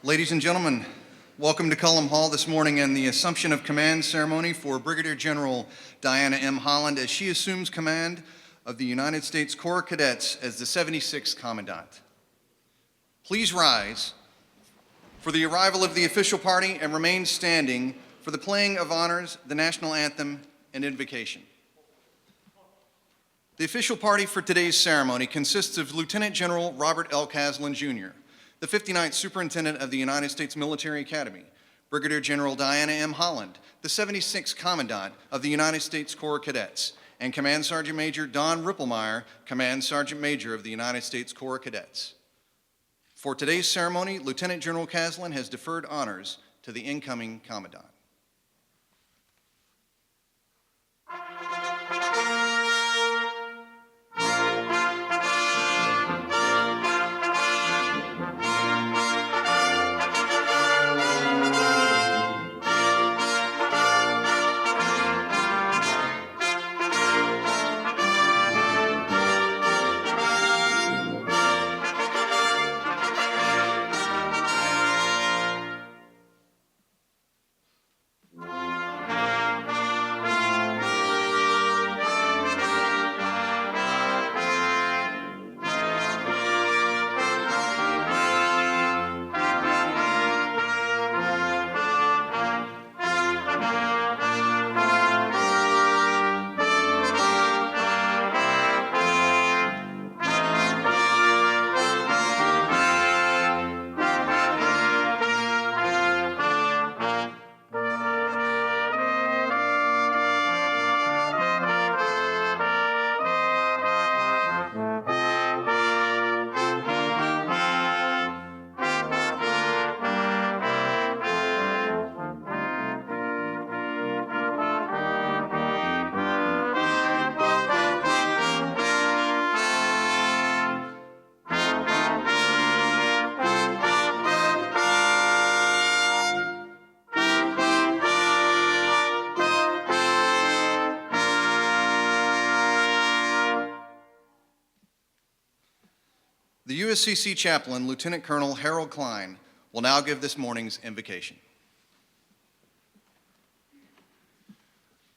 Ladies and gentlemen, welcome to Cullum Hall this morning and the Assumption of Command ceremony for Brigadier General Diana M. Holland as she assumes command of the United States Corps of Cadets as the 76th Commandant. Please rise for the arrival of the official party and remain standing for the playing of honors, the national anthem, and invocation. The official party for today's ceremony consists of Lieutenant General Robert L. Caslen, Jr., the 59th Superintendent of the United States Military Academy, Brigadier General Diana M. Holland, the 76th Commandant of the United States Corps of Cadets, and Command Sergeant Major Don Ripplemeyer, Command Sergeant Major of the United States Corps of Cadets. For today's ceremony, Lieutenant General Caslen has deferred honors to the incoming Commandant. The USCC Chaplain, Lieutenant Colonel Harold Klein, will now give this morning's invocation.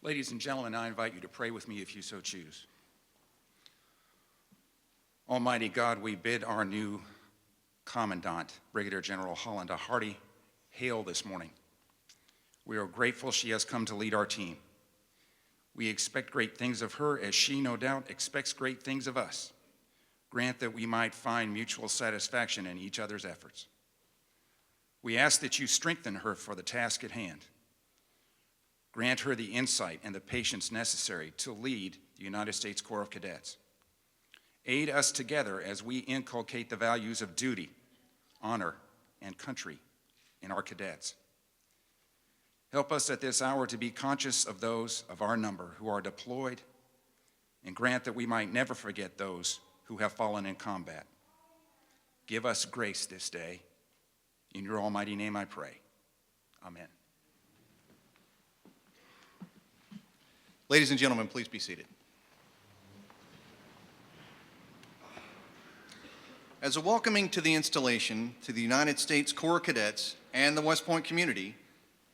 Ladies and gentlemen, I invite you to pray with me if you so choose. Almighty God, we bid our new Commandant, Brigadier General Holland, a hearty hail this morning. We are grateful she has come to lead our team. We expect great things of her as she, no doubt, expects great things of us. Grant that we might find mutual satisfaction in each other's efforts. We ask that you strengthen her for the task at hand. Grant her the insight and the patience necessary to lead the United States Corps of Cadets. Aid us together as we inculcate the values of duty, honor, and country in our cadets. Help us at this hour to be conscious of those of our number who are deployed, and grant that we might never forget those who have fallen in combat. Give us grace this day. In your almighty name I pray. Amen. Ladies and gentlemen, please be seated. As a welcoming to the installation to the United States Corps of Cadets and the West Point community,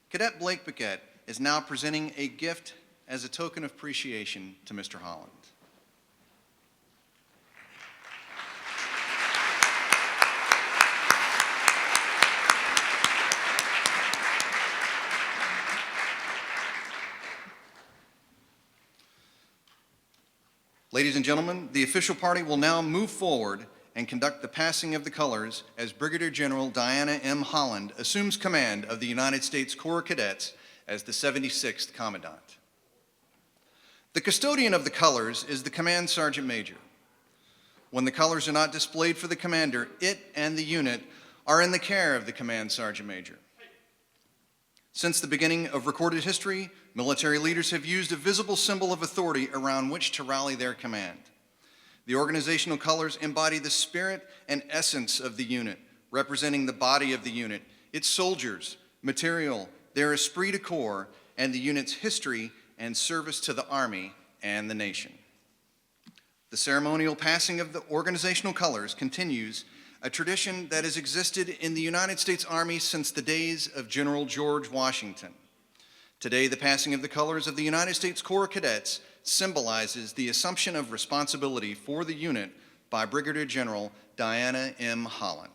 Cadet Blake Paquette is now presenting a gift as a token of appreciation to Mr. Holland. Ladies and gentlemen, the official party will now move forward and conduct the passing of the colors as Brigadier General Diana M. Holland assumes command of the United States Corps of Cadets as the 76th Commandant. The custodian of the colors is the Command Sergeant Major. When the colors are not displayed for the commander, it and the unit are in the care of the Command Sergeant Major. Since the beginning of recorded history, military leaders have used a visible symbol of authority around which to rally their command. The organizational colors embody the spirit and essence of the unit, representing the body of the unit, its soldiers, material, their esprit de corps, and the unit's history and service to the Army and the nation. The ceremonial passing of the organizational colors continues a tradition that has existed in the United States Army since the days of General George Washington. Today, the passing of the colors of the United States Corps Cadets symbolizes the assumption of responsibility for the unit by Brigadier General Diana M. Holland.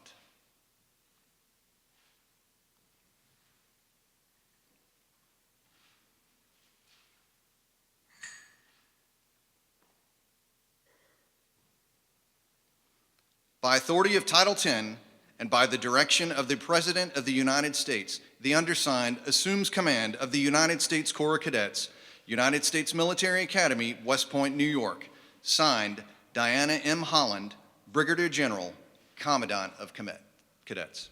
By authority of Title X and by the direction of the President of the United States, the undersigned assumes command of the United States Corps of Cadets, United States Military Academy, West Point, New York. Signed, Diana M. Holland, Brigadier General, Commandant of Cadets.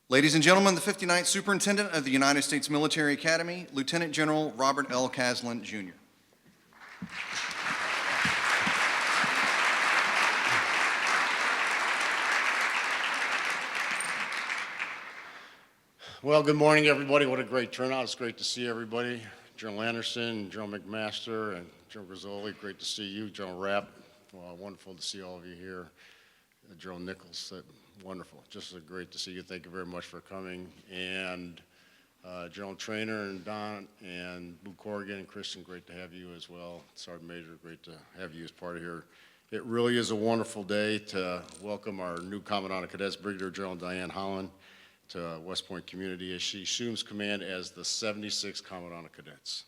Ladies and gentlemen, the 59th Superintendent of the United States Military Academy, Lieutenant General Robert L. Caslen, Jr. Well, good morning, everybody. What a great turnout. It's great to see everybody. General Anderson, General McMaster, and General Rizzoli, great to see you. General Rapp, well, wonderful to see all of you here. General Nichols, wonderful. Just great to see you. Thank you very much for coming. And General Trainer and Don and Boo Corrigan and Christian, great to have you as well. Sergeant Major, great to have you as part of here. It really is a wonderful day to welcome our new Commandant of Cadets, Brigadier General Diane Holland, to West Point community as she assumes command as the 76th Commandant of Cadets.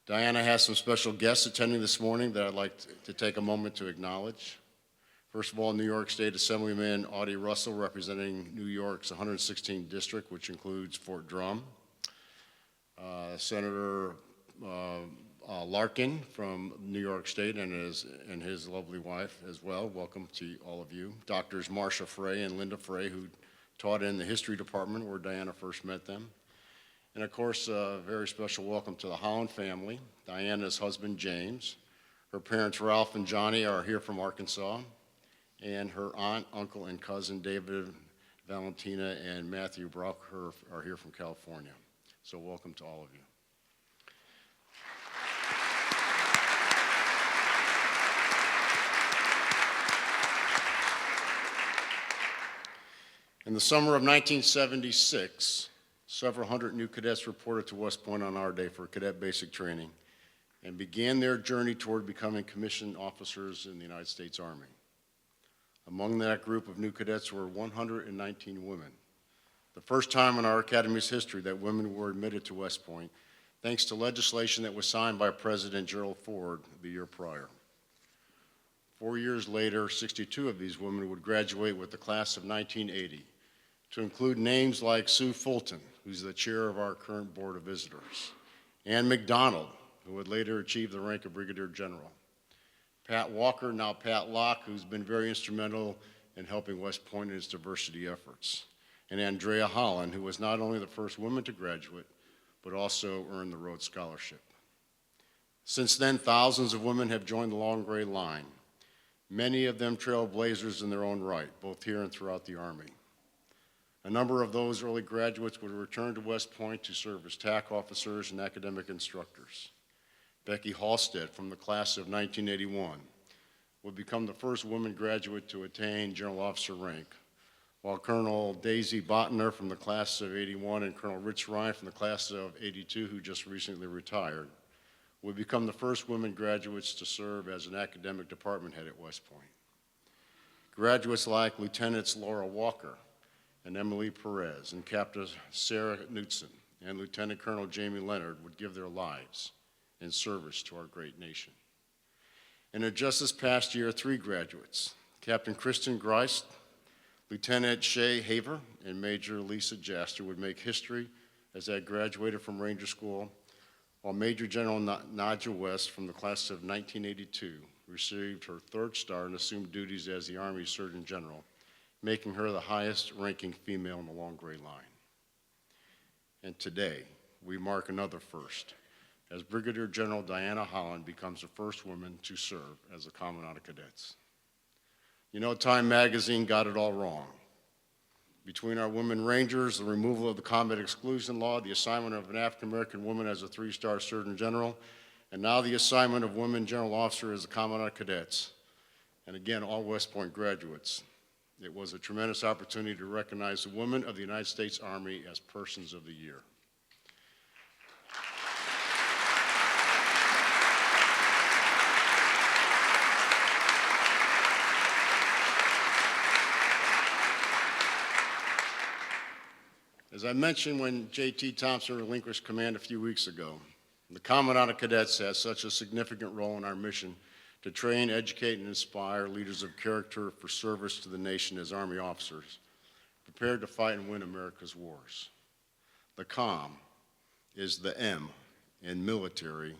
Diana has some special guests attending this morning that I'd like to take a moment to acknowledge. First of all, New York State Assemblyman Audie Russell, representing New York's 116th district, which includes Fort Drum. Senator Larkin from New York State and his lovely wife as well. Welcome to all of you. Doctors Marcia Frey and Linda Frey, who taught in the history department where Diana first met them. And of course, a very special welcome to the Holland family, Diana's husband, James. Her parents, Ralph and Johnny, are here from Arkansas. And her aunt, uncle, and cousin, David, Valentina, and Matthew Brock, are here from California. So welcome to all of you. In the summer of 1976, several hundred new cadets reported to West Point on our day for cadet basic training and began their journey toward becoming commissioned officers in the United States Army. Among that group of new cadets were 119 women, the first time in our Academy's history that women were admitted to West Point, thanks to legislation that was signed by President Gerald Ford the year prior. 4 years later, 62 of these women would graduate with the class of 1980, to include names like Sue Fulton, who's the chair of our current Board of Visitors, Ann McDonald, who would later achieve the rank of Brigadier General, Pat Walker, now Pat Locke, who's been very instrumental in helping West Point in its diversity efforts, and Andrea Holland, who was not only the first woman to graduate, but also earned the Rhodes Scholarship. Since then, thousands of women have joined the Long Gray Line, many of them trailblazers in their own right, both here and throughout the Army. A number of those early graduates would return to West Point to serve as TAC officers and academic instructors. Becky Halstead from the class of 1981 would become the first woman graduate to attain general officer rank, while Colonel Daisy Botner from the class of 81 and Colonel Rich Ryan from the class of 82, who just recently retired, would become the first women graduates to serve as an academic department head at West Point. Graduates like Lieutenants Laura Walker and Emily Perez and Captain Sarah Knutson and Lieutenant Colonel Jamie Leonard would give their lives in service to our great nation. And in just this past year, 3 graduates, Captain Kristen Greist, Lieutenant Shay Haver, and Major Lisa Jaster would make history as they graduated from Ranger School, while Major General Nadja West from the class of 1982 received her 3rd star and assumed duties as the Army Surgeon General, making her the highest ranking female in the Long Gray Line. And today, we mark another first, as Brigadier General Diana Holland becomes the first woman to serve as a Commandant of Cadets. You know, Time magazine got it all wrong. Between our women Rangers, the removal of the combat exclusion law, the assignment of an African-American woman as a 3-star Surgeon General, and now the assignment of women General Officer as a Commandant of Cadets, and again, all West Point graduates, it was a tremendous opportunity to recognize the women of the United States Army as Persons of the Year. As I mentioned when J.T. Thompson relinquished command a few weeks ago, the Commandant of Cadets has such a significant role in our mission to train, educate, and inspire leaders of character for service to the nation as Army officers, prepared to fight and win America's wars. The COM is the M in military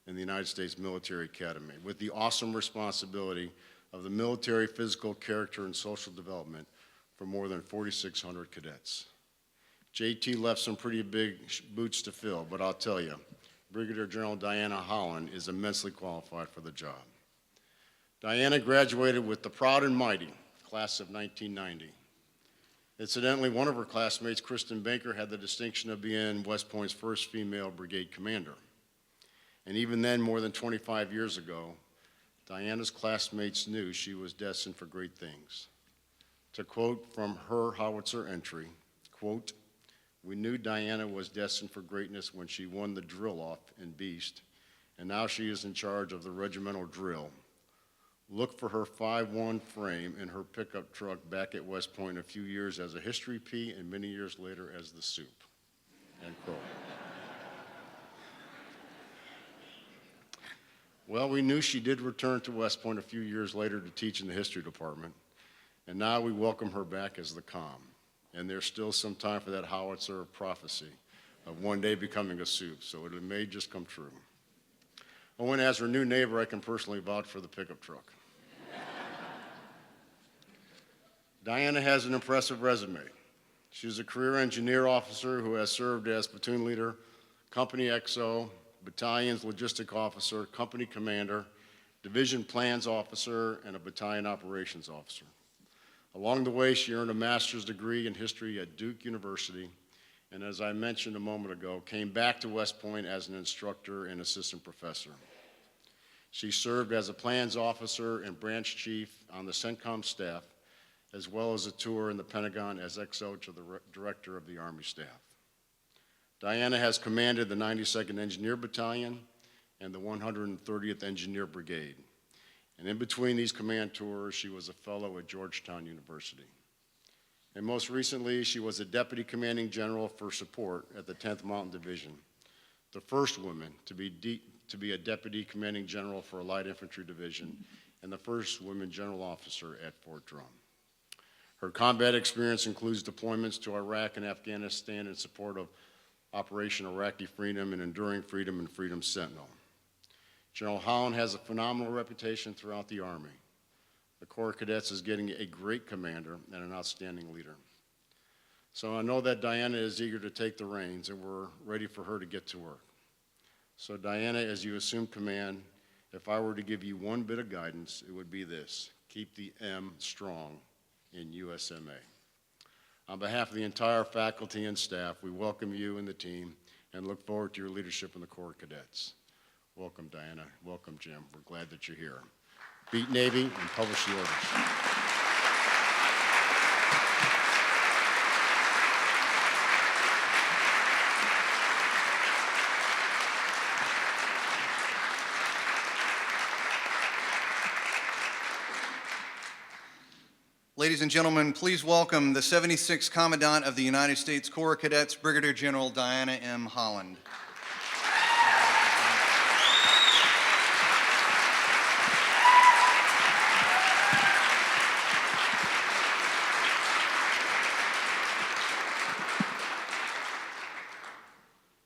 in the United States Military Academy, with the awesome responsibility of the military physical character and social development for more than 4,600 cadets. JT left some pretty big boots to fill, but I'll tell you, Brigadier General Diana Holland is immensely qualified for the job. Diana graduated with the proud and mighty class of 1990. Incidentally, one of her classmates, Kristen Baker, had the distinction of being West Point's first female brigade commander. And even then, more than 25 years ago, Diana's classmates knew she was destined for great things. To quote from her howitzer entry, quote, "We knew Diana was destined for greatness when she won the drill-off in Beast, and now she is in charge of the regimental drill. Look for her 5'1" frame in her pickup truck back at West Point a few years as a history P and many years later as the soup." End quote. Well, we knew she did return to West Point a few years later to teach in the history department, and now we welcome her back as the COM. And there's still some time for that howitzer of prophecy of one day becoming a soup, so it may just come true. Oh, and as her new neighbor, I can personally vouch for the pickup truck. Diana has an impressive resume. She's a career engineer officer who has served as platoon leader, company XO, battalion's logistic officer, company commander, division plans officer, and a battalion operations officer. Along the way, she earned a master's degree in history at Duke University, and as I mentioned a moment ago, came back to West Point as an instructor and assistant professor. She served as a plans officer and branch chief on the CENTCOM staff, as well as a tour in the Pentagon as XO to the director of the Army staff. Diana has commanded the 92nd Engineer Battalion and the 130th Engineer Brigade. And in between these command tours, she was a fellow at Georgetown University. And most recently, she was a deputy commanding general for support at the 10th Mountain Division, the first woman to be a deputy commanding general for a light infantry division, and the first woman general officer at Fort Drum. Her combat experience includes deployments to Iraq and Afghanistan in support of Operation Iraqi Freedom and Enduring Freedom and Freedom Sentinel. General Holland has a phenomenal reputation throughout the Army. The Corps of Cadets is getting a great commander and an outstanding leader. So I know that Diana is eager to take the reins, and we're ready for her to get to work. So Diana, as you assume command, if I were to give you one bit of guidance, it would be this: keep the M strong in USMA. On behalf of the entire faculty and staff, we welcome you and the team and look forward to your leadership in the Corps of Cadets. Welcome, Diana. Welcome, Jim. We're glad that you're here. Beat Navy and publish the orders. Ladies and gentlemen, please welcome the 76th Commandant of the United States Corps of Cadets, Brigadier General Diana M. Holland.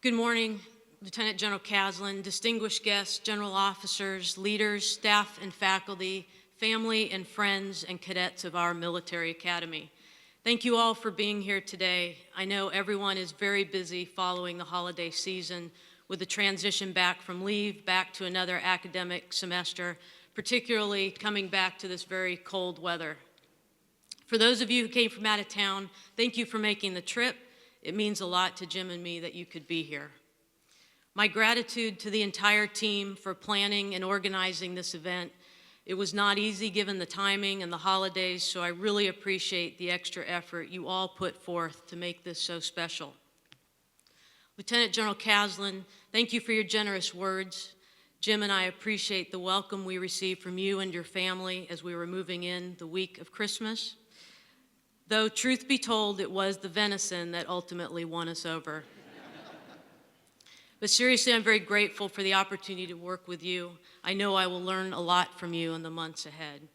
Good morning, Lieutenant General Caslin, distinguished guests, general officers, leaders, staff and faculty, family and friends, and cadets of our military academy. Thank you all for being here today. I know everyone is very busy following the holiday season with the transition back from leave, back to another academic semester, particularly coming back to this very cold weather. For those of you who came from out of town, thank you for making the trip. It means a lot to Jim and me that you could be here. My gratitude to the entire team for planning and organizing this event. It was not easy given the timing and the holidays, so I really appreciate the extra effort you all put forth to make this so special. Lieutenant General Caslin, thank you for your generous words. Jim and I appreciate the welcome we received from you and your family as we were moving in the week of Christmas. Though, truth be told, it was the venison that ultimately won us over. But seriously, I'm very grateful for the opportunity to work with you. I know I will learn a lot from you in the months ahead.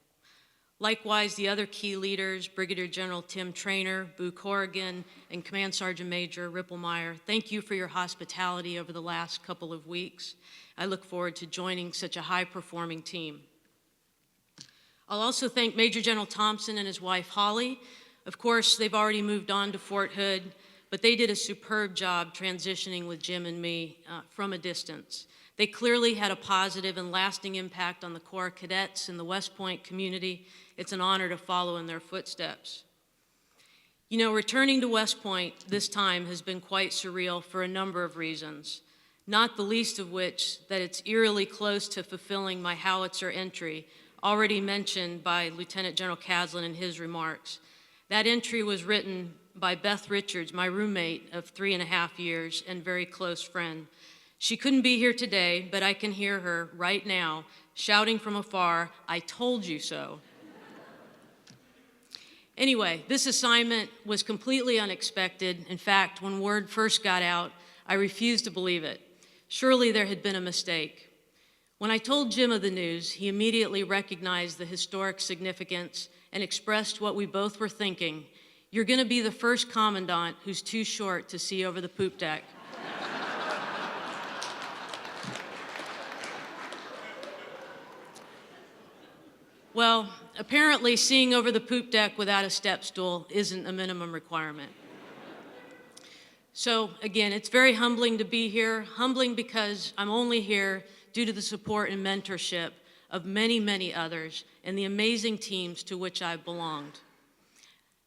Likewise, the other key leaders, Brigadier General Tim Traynor, Boo Corrigan, and Command Sergeant Major Ripplemeyer, thank you for your hospitality over the last couple of weeks. I look forward to joining such a high-performing team. I'll also thank Major General Thompson and his wife, Holly. Of course, they've already moved on to Fort Hood, but they did a superb job transitioning with Jim and me from a distance. They clearly had a positive and lasting impact on the Corps cadets in the West Point community. It's an honor to follow in their footsteps. You know, returning to West Point this time has been quite surreal for a number of reasons, not the least of which that it's eerily close to fulfilling my howitzer entry, already mentioned by Lieutenant General Caslin in his remarks. That entry was written by Beth Richards, my roommate of 3.5 years and very close friend. She couldn't be here today, but I can hear her right now shouting from afar, "I told you so." Anyway, this assignment was completely unexpected. In fact, when word first got out, I refused to believe it. Surely there had been a mistake. When I told Jim of the news, he immediately recognized the historic significance and expressed what we both were thinking. You're going to be the first commandant who's too short to see over the poop deck. Well, apparently seeing over the poop deck without a step stool isn't a minimum requirement. So again, it's very humbling to be here, humbling because I'm only here due to the support and mentorship of many, many others and the amazing teams to which I've belonged.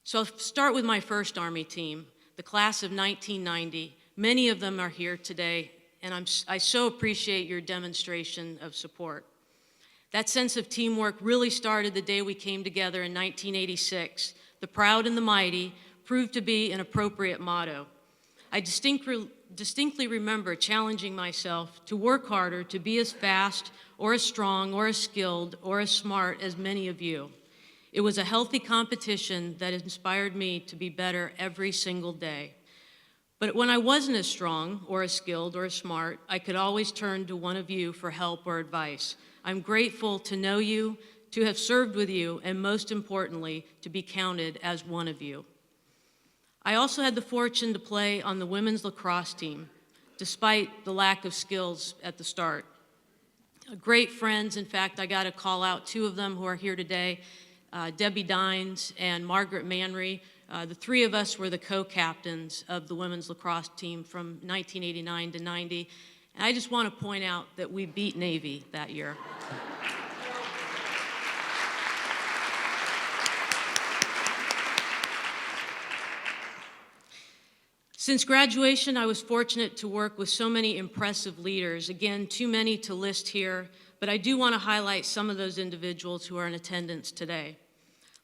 So I'll start with my first Army team, the class of 1990. Many of them are here today, and I so appreciate your demonstration of support. That sense of teamwork really started the day we came together in 1986. The proud and the mighty proved to be an appropriate motto. I distinctly remember challenging myself to work harder, to be as fast or as strong or as skilled or as smart as many of you. It was a healthy competition that inspired me to be better every single day. But when I wasn't as strong or as skilled or as smart, I could always turn to one of you for help or advice. I'm grateful to know you, to have served with you, and most importantly, to be counted as one of you. I also had the fortune to play on the women's lacrosse team, despite the lack of skills at the start. Great friends, in fact, I got to call out two of them who are here today, Debbie Dines and Margaret Manry. The three of us were the co-captains of the women's lacrosse team from 1989 to 90. And I just want to point out that we beat Navy that year. Since graduation, I was fortunate to work with so many impressive leaders. Again, too many to list here, but I do want to highlight some of those individuals who are in attendance today.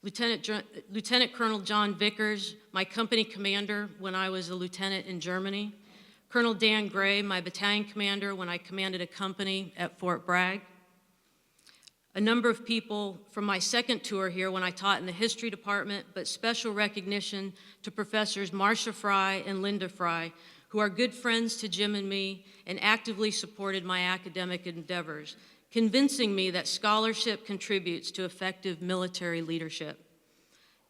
Lieutenant Colonel John Vickers, my company commander when I was a lieutenant in Germany. Colonel Dan Gray, my battalion commander when I commanded a company at Fort Bragg. A number of people from my second tour here when I taught in the history department, but special recognition to Professors Marcia Fry and Linda Fry, who are good friends to Jim and me and actively supported my academic endeavors, convincing me that scholarship contributes to effective military leadership.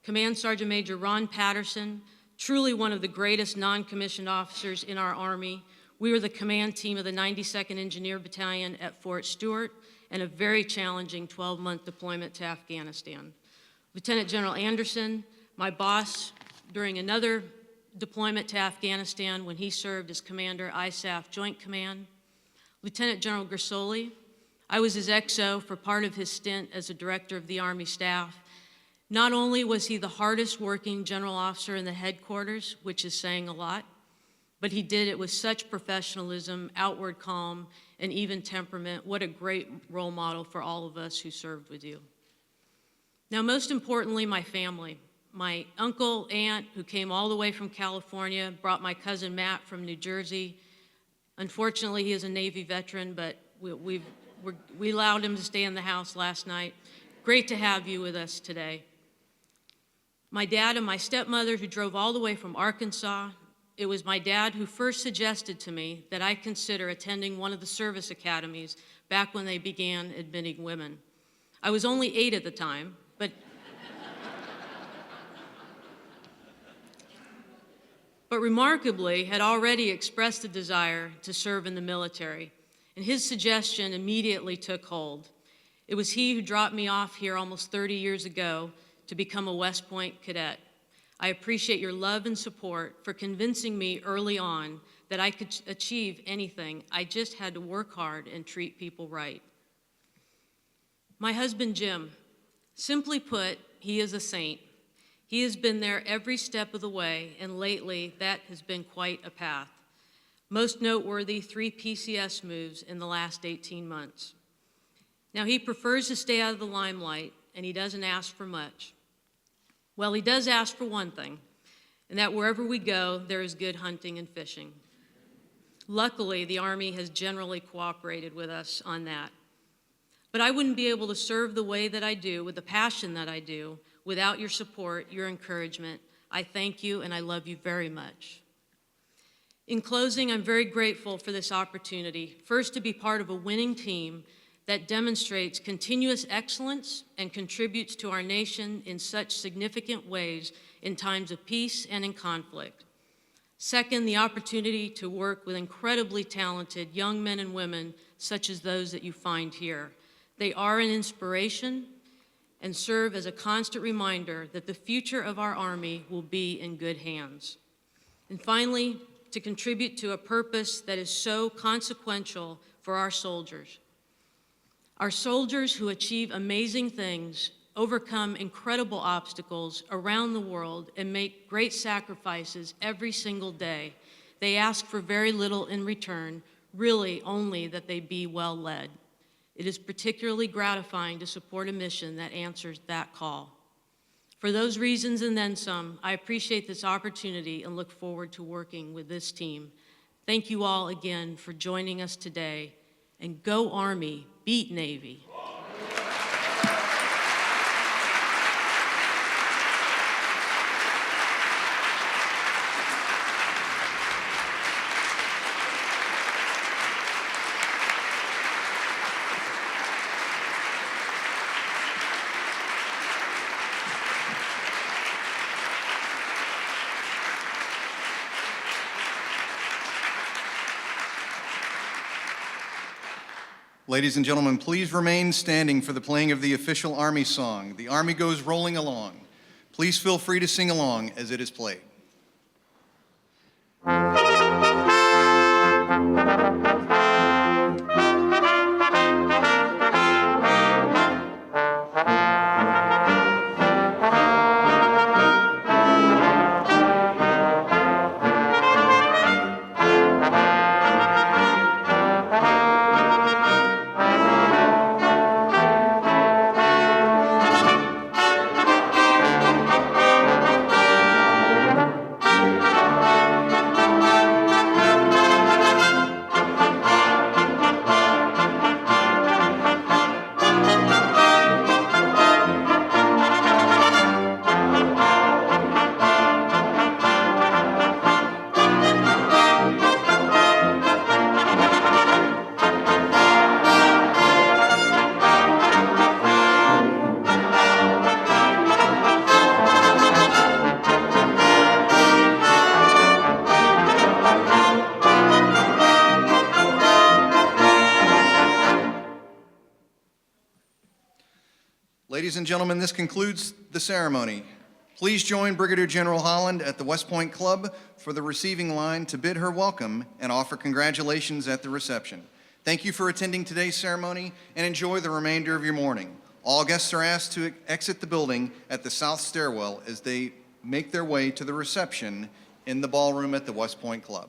Command Sergeant Major Ron Patterson, truly one of the greatest non-commissioned officers in our Army. We were the command team of the 92nd Engineer Battalion at Fort Stewart and a very challenging 12-month deployment to Afghanistan. Lieutenant General Anderson, my boss during another deployment to Afghanistan when he served as Commander ISAF Joint Command. Lieutenant General Grisoli, I was his XO for part of his stint as a director of the Army staff. Not only was he the hardest working general officer in the headquarters, which is saying a lot, but he did it with such professionalism, outward calm, and even temperament. What a great role model for all of us who served with you. Now, most importantly, my family. My uncle, aunt, who came all the way from California, brought my cousin Matt from New Jersey. Unfortunately, he is a Navy veteran, but we allowed him to stay in the house last night. Great to have you with us today. My dad and my stepmother, who drove all the way from Arkansas. It was my dad who first suggested to me that I consider attending one of the service academies back when they began admitting women. I was only 8 at the time, but remarkably had already expressed a desire to serve in the military, and his suggestion immediately took hold. It was he who dropped me off here almost 30 years ago to become a West Point cadet. I appreciate your love and support for convincing me early on that I could achieve anything. I just had to work hard and treat people right. My husband, Jim, simply put, he is a saint. He has been there every step of the way, and lately that has been quite a path. Most noteworthy, 3 PCS moves in the last 18 months. Now, he prefers to stay out of the limelight, and he doesn't ask for much. Well, he does ask for one thing, and that wherever we go, there is good hunting and fishing. Luckily, the Army has generally cooperated with us on that. But I wouldn't be able to serve the way that I do, with the passion that I do, without your support, your encouragement. I thank you, and I love you very much. In closing, I'm very grateful for this opportunity, first to be part of a winning team that demonstrates continuous excellence and contributes to our nation in such significant ways in times of peace and in conflict. Second, the opportunity to work with incredibly talented young men and women such as those that you find here. They are an inspiration and serve as a constant reminder that the future of our Army will be in good hands. And finally, to contribute to a purpose that is so consequential for our soldiers. Our soldiers who achieve amazing things, overcome incredible obstacles around the world, and make great sacrifices every single day. They ask for very little in return, really only that they be well led. It is particularly gratifying to support a mission that answers that call. For those reasons and then some, I appreciate this opportunity and look forward to working with this team. Thank you all again for joining us today, and go Army, beat Navy. Ladies and gentlemen, please remain standing for the playing of the official Army song, "The Army Goes Rolling Along." Please feel free to sing along as it is played. Ladies and gentlemen, this concludes the ceremony. Please join Brigadier General Holland at the West Point Club for the receiving line to bid her welcome and offer congratulations at the reception. Thank you for attending today's ceremony and enjoy the remainder of your morning. All guests are asked to exit the building at the south stairwell as they make their way to the reception in the ballroom at the West Point Club.